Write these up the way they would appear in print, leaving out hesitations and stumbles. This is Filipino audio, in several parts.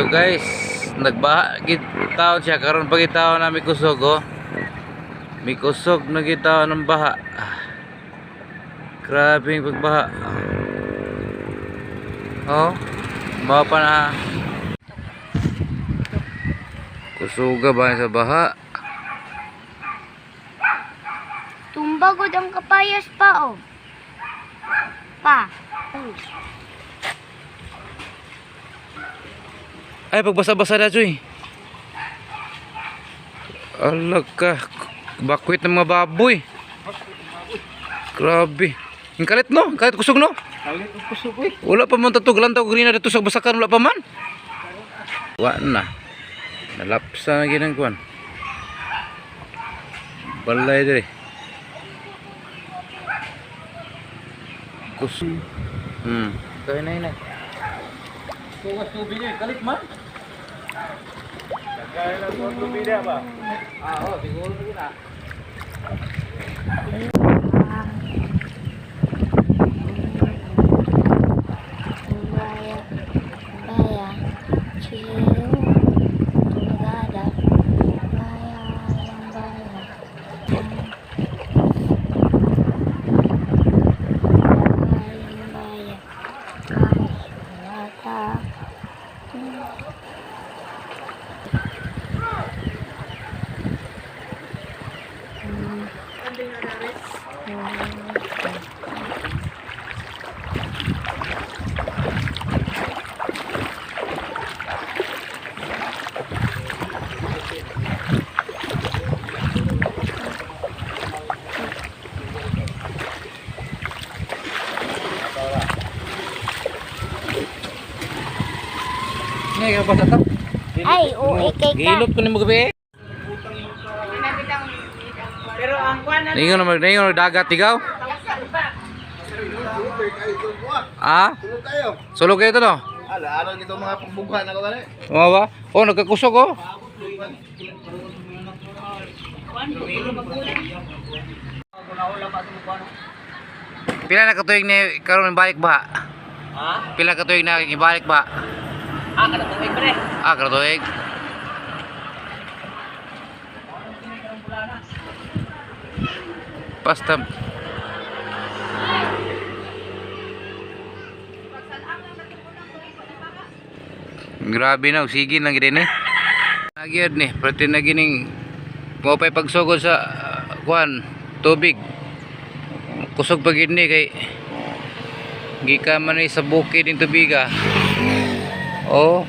So guys, nagbaha gitaon siya karon pagitaon na may kusog oh. May kusog na gitaon ng baha. Grabe yung pagbaha. Oh, baha pa na. Kusuga ba sa baha? Tumbagod ang kapayas pa, oh. Pa. Ay, pagbasa-basa na, Joy. Alag ka. Bakwit ng mga baboy. Grabe. Ang kalit, no? Ang kalit kusog, no? Kalit ang kusog, eh. Wala pa man tatuglan tayo green na dito sa basakan. Wala pa man. Wala na. Nalapsa na ginangkuhan. Balay diri. Kusog. Kaya na yun. Tugas tubig niya. Kalit man. Kaya lang ang tubig niya ba? Oo, siguro na. Ngayon ka ba sa Ay, uwi kay ka. Gilot ko ni mo gabi. Pero ang kwan na Ningon dagat tigaw. Ah? tulog tayo. Sulog kayo to no? Ala nito mga pagbughan ako gani. Oo ba? Oh, nagkakusog oh. Pila na katuig ni karon balik ba? Ha? Pila katuig na ibalik ba? Kada tuig pre. Katuig. Basta grabe na, sige lang gini ni. Nagyod ni, pati na gining mo pa'y pagsugod sa kuan, tubig. Kusog pa gid ni kay gika man ni sa bukid ning tubig ah. Oh.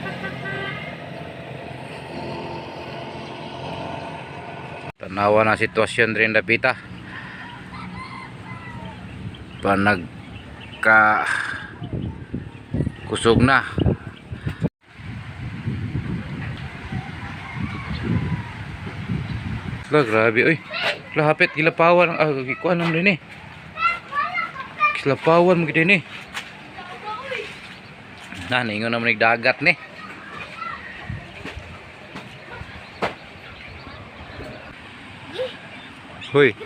Tanawa na sitwasyon rin dapita. Panagka kusog na. Lah grabe oy. Lahapit gilapawan kuan nang din eh. Gilapawan mo gid ni. Nah, ningon naman nagdagat ni. Hoy.